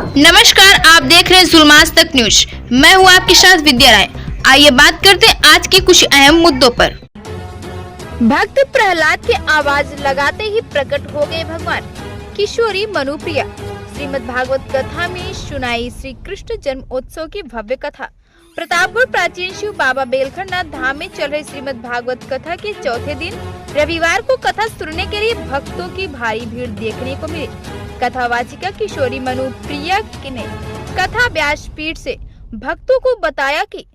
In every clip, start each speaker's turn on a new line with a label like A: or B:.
A: नमस्कार, आप देख रहे हैं जुल्मास तक न्यूज। मैं हूं आपके साथ विद्या राय। आइए बात करते हैं आज के कुछ अहम मुद्दों पर। भक्त प्रहलाद के आवाज लगाते ही प्रकट हो गए भगवान। किशोरी मनुप्रिया श्रीमद् भागवत कथा में सुनाई श्री कृष्ण जन्मोत्सव की भव्य कथा। प्रतापगढ़ प्राचीन शिव बाबा बेलखंडनाथ धाम में चल रही श्रीमद् भागवत कथा के चौथे दिन रविवार को कथा सुनने के लिए भक्तों की भारी भीड़ देखने को मिली। कथावाचिका किशोरी मनुप्रिया ने कथा व्यासपीठ से भक्तों को बताया कि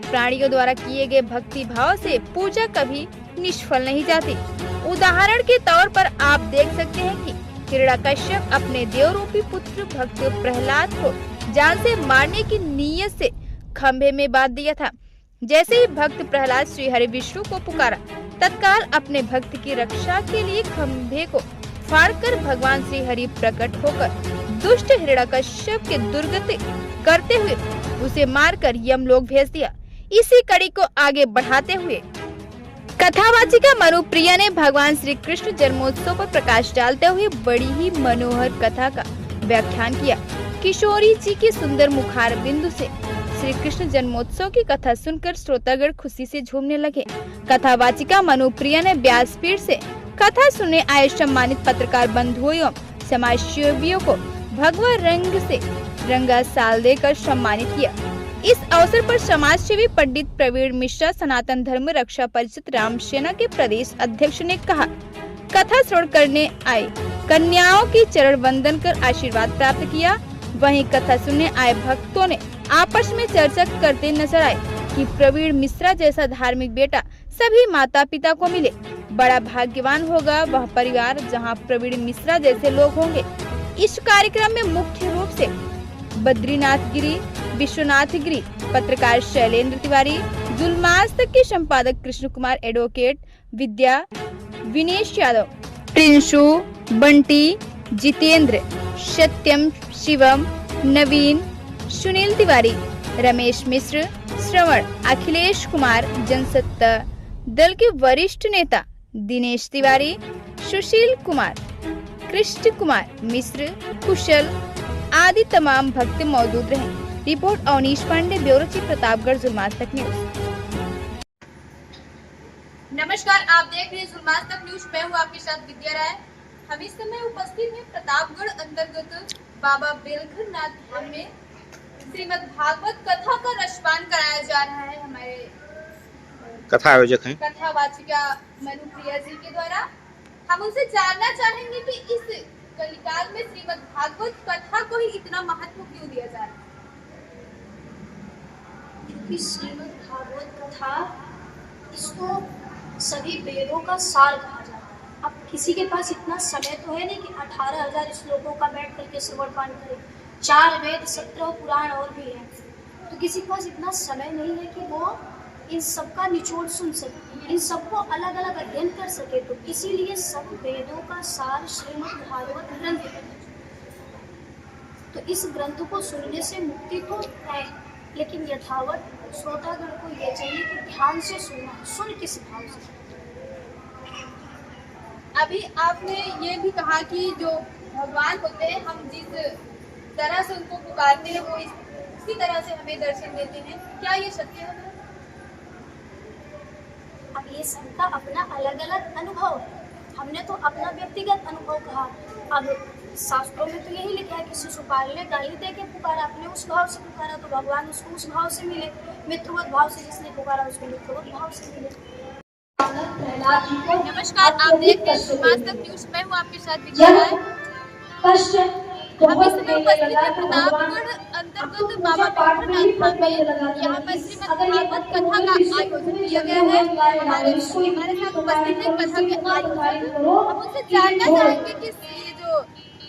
A: प्राणियों द्वारा किए गए भक्ति भाव से पूजा कभी निष्फल नहीं जाती। उदाहरण के तौर पर आप देख सकते हैं कि हिरण्यकश्यप अपने देवरूपी पुत्र भक्त प्रहलाद को जान से मारने की नीयत से खंभे में बांध दिया था। जैसे ही भक्त प्रहलाद श्री हरि विष्णु को पुकारा, तत्काल अपने भक्त की रक्षा के लिए खंभे को फाड़कर भगवान श्री हरि प्रकट होकर दुष्ट हिरण्यकश्यप के दुर्गति करते हुए उसे मारकर यमलोक भेज दिया। इसी कड़ी को आगे बढ़ाते हुए कथावाचिका मनुप्रिया ने भगवान श्री कृष्ण जन्मोत्सव पर प्रकाश डालते हुए बड़ी ही मनोहर कथा का व्याख्यान किया। किशोरी जी की सुंदर मुखार बिंदु से श्री कृष्ण जन्मोत्सव की कथा सुनकर श्रोतागण खुशी से झूमने लगे। कथावाचिका मनुप्रिया ने व्यासपीठ से कथा सुनने आए सम्मानित पत्रकार बंधुओं एवं समाजसेवियों को भगवा रंग से रंगा साल देकर सम्मानित किया। इस अवसर पर समाज सेवी पंडित प्रवीण मिश्रा, सनातन धर्म रक्षा परिषद राम सेना के प्रदेश अध्यक्ष ने कहा, कथा श्रवण करने आए कन्याओं की चरण वंदन कर आशीर्वाद प्राप्त किया। वहीं कथा सुनने आए भक्तों ने आपस में चर्चा करते नजर आए कि प्रवीण मिश्रा जैसा धार्मिक बेटा सभी माता पिता को मिले। बड़ा भाग्यवान होगा वह परिवार जहां प्रवीण मिश्रा जैसे लोग होंगे। इस कार्यक्रम में मुख्य रूप से बद्रीनाथ गिरी, विश्वनाथ गिरी, पत्रकार शैलेंद्र तिवारी, जुल्मास तक के संपादक कृष्ण कुमार, एडवोकेट विद्या, विनेश यादव, प्रिंशु, बंटी, जितेंद्र, सत्यम, शिवम, नवीन, सुनील तिवारी, रमेश मिश्र, श्रवण, अखिलेश कुमार, जनसत्ता दल के वरिष्ठ नेता दिनेश तिवारी, सुशील कुमार, कृष्ण कुमार मिश्र, कुशल आदि तमाम भक्त मौजूद रहे। Report Avneesh Pandey, bureau chief, Pratapgarh, जुल्मास तक न्यूज।
B: नमस्कार, आप देख रहे हैं जुल्मास तक न्यूज। मैं हूं आपके साथ विद्या राय। हम इस समय उपस्थित हैं प्रतापगढ़ अंतर्गत बाबा बेलखंडनाथ धाम में श्रीमद् भागवत कथा का रसपान कराया जा रहा है। हमारे
C: कथा आयोजक हैं
B: कथावाचिका मनुप्रिया जी के द्वारा। हम उनसे जानना चाहेंगे कि इस कलिकाल में श्रीमद् भागवत कथा को ही इतना महत्व क्यों दिया जा रहा है।
D: क्योंकि श्रीमद् भागवत कथा, इसको सभी वेदों का सार कहा जाता है। अब किसी के पास इतना समय तो है नहीं कि 18,000 श्लोकों का बैठ करके श्रवण पान करे। 4 वेद, 17 पुराण और भी हैं, तो किसी के पास इतना समय नहीं है कि वो इन सबका निचोड़ सुन सके, इन सबको अलग अलग अध्ययन कर सके। तो इसीलिए सब वेदों का सार श्रीमद् भागवत ग्रंथ है। तो इस ग्रंथ को सुनने से मुक्ति तो है, लेकिन यथावत श्रोतागण को ये चाहिए कि ध्यान से सुनना। सुन किस भाव से?
B: अभी आपने ये भी कहा कि जो भगवान होते हैं, हम जिस तरह से उनको पुकारते हैं वो इसी तरह से हमें दर्शन देते हैं। क्या ये सत्य है?
D: अब ये सबका अपना अलग अलग अनुभव है। हमने तो अपना व्यक्तिगत अनुभव कहा। अब शास्त्रों में तो यही लिखा है कि शिशुपाल ने गाली दे के पुकारा, अपने उस भाव से पुकारा तो भगवान उसको उस भाव से मिले। मित्रवत भाव से जिसने पुकारा उसको मित्रवत भाव से मिले।
B: नमस्कार, आप देख रहे हैं जुल्मास तक न्यूज। मैं हूं आपके साथ विद्या राय। हम इस समय उपस्थित हैं प्रतापगढ़ अंतर्गत बाबा बेलखंडनाथ धाम में। यहाँ पर श्रीमद् भागवत कथा का आयोजन किया गया है। हमारे साथ उपस्थित है कथा के आयोजक। हम उनसे जानना चाहेंगे कि ये जो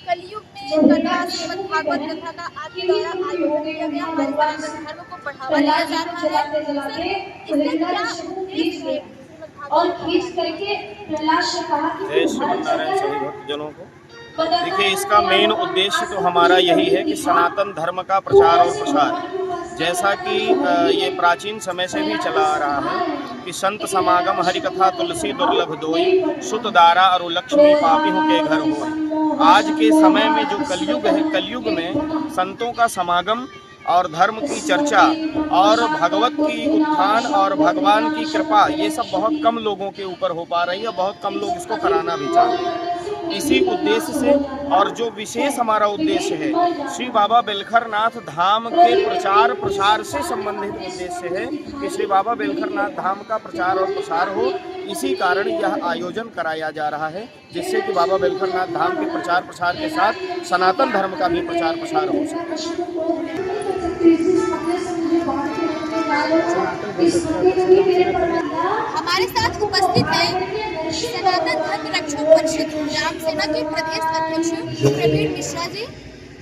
B: कलयुग में कथा, श्रीमद् भागवत कथा का आपके द्वारा आयोजन किया गया, हमारे सनातन धर्म को बढ़ावा दिया जा रहा है, इससे क्या उद्देश्य है?
E: और खींच करके प्रहलाद से कहा कि
C: सभी भक्तजनों को देखिए, इसका मेन उद्देश्य तो हमारा यही है कि सनातन धर्म का प्रचार और प्रसार, जैसा कि ये प्राचीन समय से भी चला आ रहा है कि संत समागम हरि कथा तुलसी दुर्लभ दोई, सुत दारा और लक्ष्मी पापी के घर हो। आज के समय में जो कलयुग है, कलयुग में संतों का समागम और धर्म की चर्चा और भगवत की उत्थान और भगवान की कृपा, ये सब बहुत कम लोगों के ऊपर हो पा रही है, बहुत कम लोग इसको कराना भी चाहते हैं। इसी उद्देश्य से और जो विशेष हमारा उद्देश्य है, श्री बाबा बेलखरनाथ धाम के प्रचार प्रसार से संबंधित उद्देश्य है कि श्री बाबा बेलखरनाथ धाम का प्रचार और प्रसार हो। इसी कारण यह आयोजन कराया जा रहा है, जिससे कि बाबा बेलखरनाथ धाम के प्रचार प्रसार के साथ सनातन धर्म का भी प्रचार प्रसार हो सके।
B: हमारे साथ उपस्थित है सनातन धर्म रक्षक परिषद राम सेना के प्रदेश अध्यक्ष प्रवीण मिश्रा जी।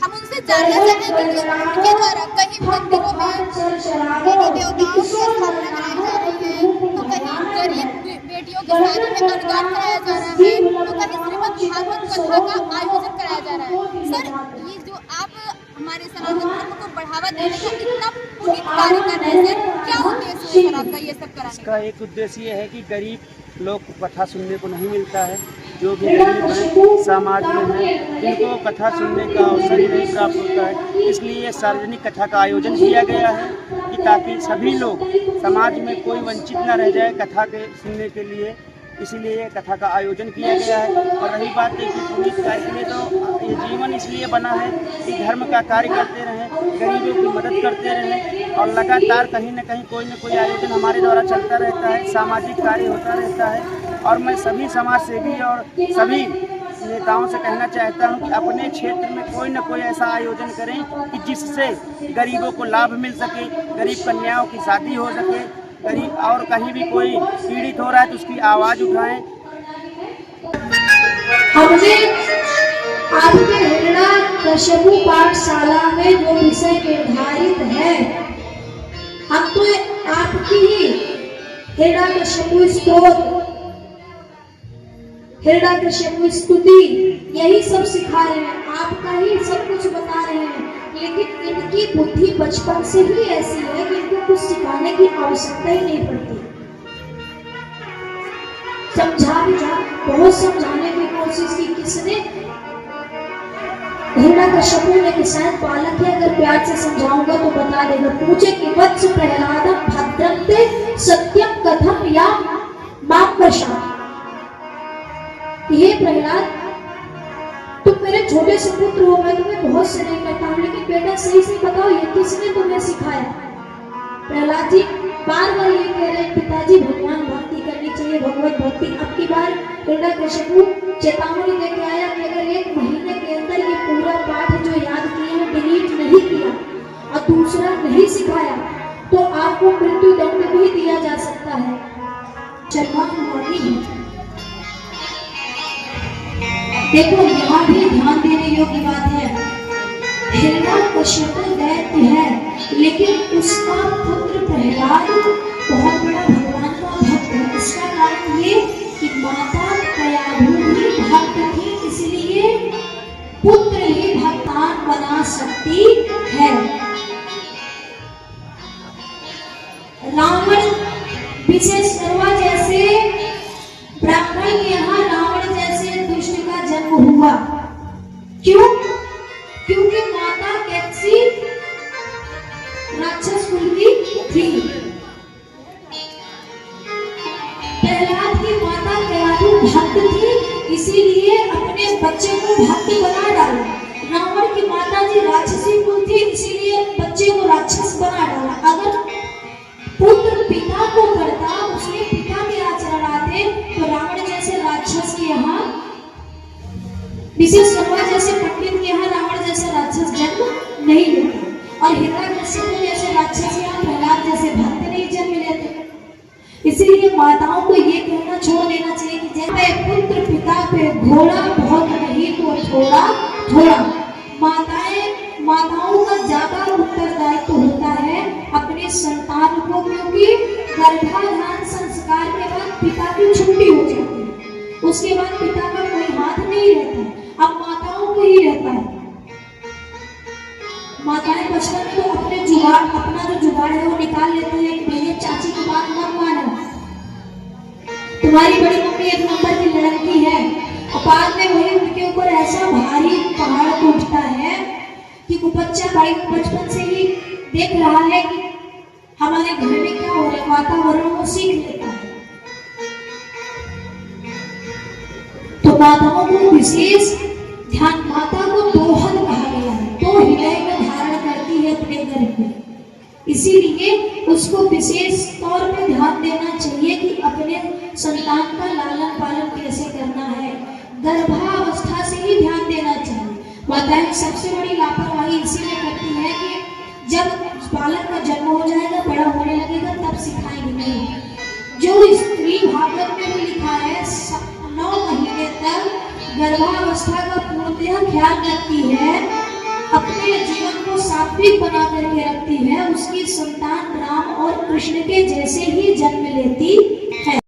B: हम उनसे जानना चाहेंगे कि उनके द्वारा कहीं मंदिरों में देवी देवताओं की स्थापना कराई जा रही है, तो कहीं गरीब बेटियों की शादी में अनुदान कराया जा रहा है, तो कहीं श्रीमद् भागवत कथा का आयोजन कराया जा रहा है। सर, ये जो आप हमारे सनातन धर्म को बढ़ावा देने का इतना पुनीत कार्य कर रहे हैं, क्या उद्देश्य है सर आपका ये सब कराने
F: इसका? एक उद्देश्य ये है कि गरीब लोग को कथा सुनने को नहीं मिलता है, जो भी गरीब हैं समाज में हैं, जिनको कथा सुनने का अवसर ही नहीं प्राप्त होता है, इसलिए सार्वजनिक कथा का आयोजन किया गया है कि ताकि सभी लोग समाज में कोई वंचित न रह जाए कथा के सुनने के लिए, इसीलिए कथा का आयोजन किया गया है। और रही बात है कि पुनीत कार्य के लिए, तो ये जीवन इसलिए बना है कि धर्म का कार्य करते रहें, गरीबों की मदद करते रहें और लगातार कहीं न कहीं कोई न कोई आयोजन हमारे द्वारा चलता रहता है, सामाजिक कार्य होता रहता है। और मैं सभी समाज सेवी और सभी नेताओं से कहना चाहता हूं कि अपने क्षेत्र में कोई न कोई ऐसा आयोजन करें कि जिससे गरीबों को लाभ मिल सके, गरीब कन्याओं की शादी हो सके, गरीब और कहीं भी कोई पीड़ित हो रहा है तो उसकी आवाज़ उठाएं।
E: हमने आपके हिरण्यकश्यपु पाठशाला में जो विषय निर्धारित है, हम तो आपकी ही हिरण्यकश्यपु स्तोत्र, हिरण्यकश्यपु स्तुति, यही सब सिखा रहे हैं, आपका ही सब कुछ बता रहे हैं। लेकिन इनकी बुद्धि बचपन से ही ऐसी है कि इनको कुछ सिखाने की आवश्यकता ही नहीं पड़ती। समझा भी जा, बहुत समझाने की कोशिश की, किसने? हिरण्यकश्यपु ने कि शायद बालक है, अगर प्यार से समझाऊंगा तो बता देगा। पूछे कि वत्स प्रहलादम भद्रन्ते सत्यम कथम या माम प्रशांत, ये प्रहलाद तुम मेरे छोटे से पुत्र हो, मैं तुम्हें बहुत स्नेह करता हूँ, लेकिन बेटा सही से बताओ ये किसने तुम्हें सिखाया? प्रहलाद जी बार बार ये कह रहे हैं पिताजी भगवान भक्ति करनी चाहिए, भगवत भक्ति। अब की बार हिरण्यकश्यपु चेतावनी देके आया कि अगर 1 महीने के अंदर ये पूरा पाठ जो याद किए हैं डिलीट नहीं किया और दूसरा नहीं सिखाया तो आपको मृत्यु दंड भी दिया जा सकता है। शर्मानी है। देखो यहाँ भी ध्यान देने योग्य बात है, हिरण्यकश्यपु दैत्य है, लेकिन उसका पुत्र प्रहलाद बहुत बड़ा भगवान का भक्त है। इसका कारण ये कि माता दयालु ही भक्त थी, इसलिए पुत्र ही भगवान बना सकती है। रावण विशेष सर्वा जैसे ब्राह्मण के यहाँ रावण जैसे दुष्ट का जन्म हुआ। क्यों? क्योंकि माता कैसी राक्षस कुल की थी। प्रहलाद की माता दयालु भक्त थी, इसीलिए अपने बच्चे को भक्त बना डाला। रावण की माता जी राक्षसी कुल थी, इसीलिए बच्चे को राक्षस बना डाला। अगर पुत्र पिता को करता, उसके पिता के आचरण आते, तो रावण जैसे राक्षस के यहाँ, विशेष सर्वा जैसे पंडित के यहाँ रावण जैसे राक्षस जन्म नहीं लेते और हिरण्यकश्यपु जैसे राक्षस के यहाँ प्रहलाद जैसे भक्त नहीं जन्म लेते। इसीलिए माताओं को ये कहना छोड़ देना चाहिए कि जैसे पुत्र पिता पे घोड़ा बहुत नहीं तो थोड़ा थोड़ा। माताओं का ज्यादा उत्तरदायित्व होता है अपने संतान को, क्योंकि गर्भाधान संस्कार के बाद पिता की छुट्टी हो जाती है, उसके बाद पिता का कोई हाथ नहीं रहता, अब माताओं को ही रहता है। माताएं बचपन में तो अपना जो जुगाड़ है वो निकाल लेती है कि भैया चाची की बात मत मानो, तुम्हारी बड़ी मम्मी 1 नंबर की लड़की है, और बाद में वही उनके ऊपर ऐसा भारी पहाड़ टूटता है कि वो बच्चा भाई बचपन से ही देख रहा है कि हमारे घर में क्या हो रहा है, वातावरण को सीख लेता है। तो माताओं को विशेष ध्यान, माता को दोहन कहा गया है, तो हृदय को धारण करती है अपने गर्भ में, इसीलिए उसको विशेष तौर पे ध्यान देना चाहिए कि अपने संतान का लालन पालन कैसे करना है। गर्भावस्था से ही ध्यान देना चाहिए। माताएं सबसे बड़ी लापरवाही इसीलिए करती है कि जब बालक का जन्म हो जाएगा, बड़ा होने लगेगा, तब सिखाएंगे नहीं। जो स्त्री भागवत में भी लिखा है 9 महीने तक गर्भावस्था का पूर्णतः ख्याल रखती है, अपने जीवन को सात्विक बना करके रखती है, उसकी संतान राम और कृष्ण के जैसे ही जन्म लेती है।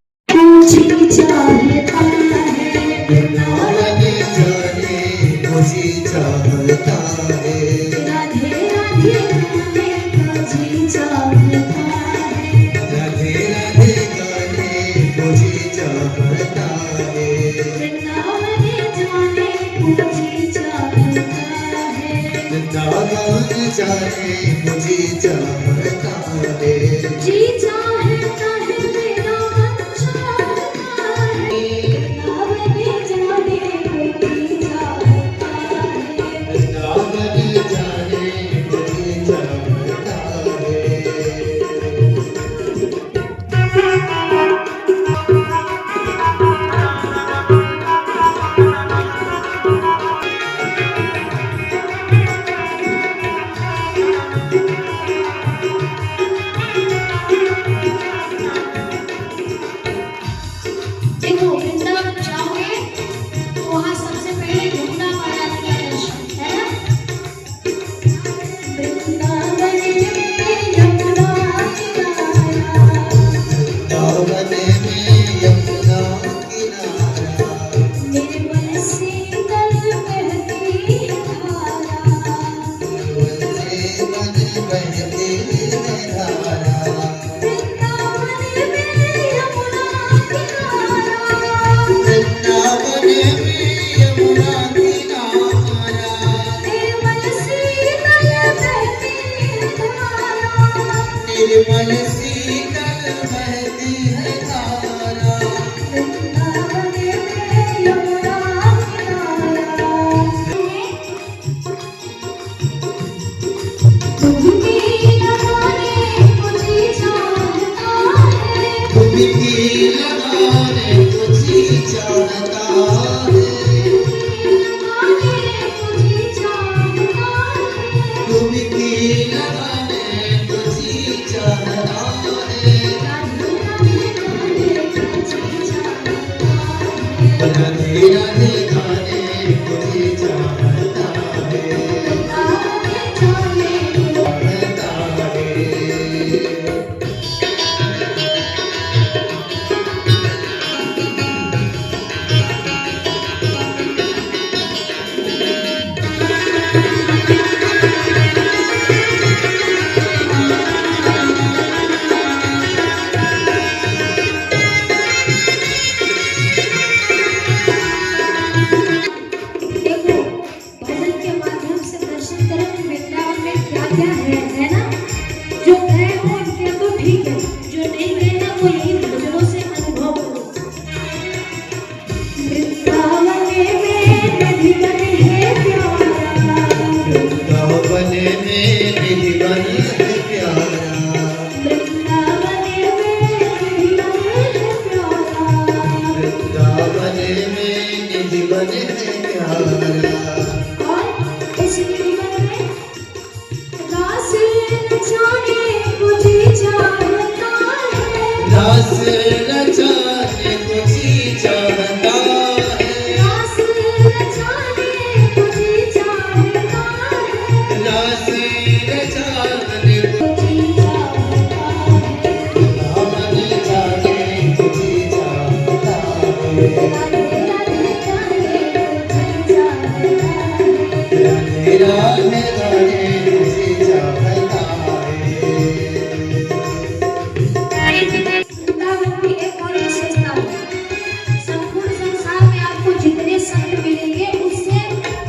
E: जितने संत मिलेंगे उससे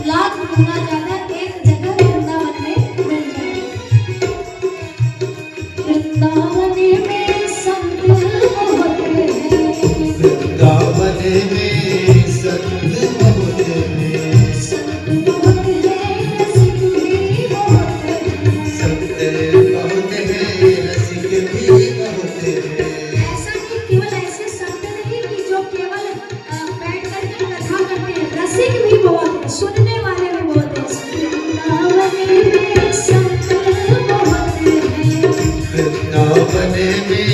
E: लाख गुना ज्यादा एक जगह वृंदावन में संत बहुत हैं,
G: वृंदावन में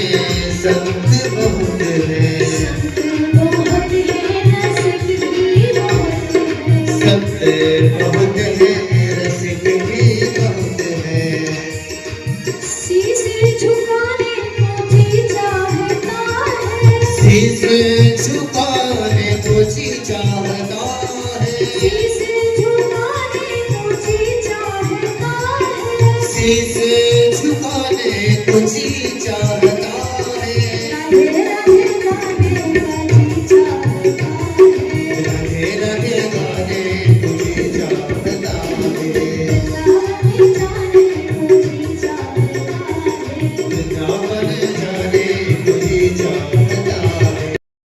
G: संत बहुत हैं,
E: बहुत हैं रसिक भी बहुत हैं,
G: संत बहुत हैं रसिक भी बहुत हैं।
E: शीश झुकाने को जी चाहता है,
G: शीश झुकाने को जी चाहता है,
E: शीश झुकाने को जी चाहता है,
G: शीश झुकाने को जी चाहता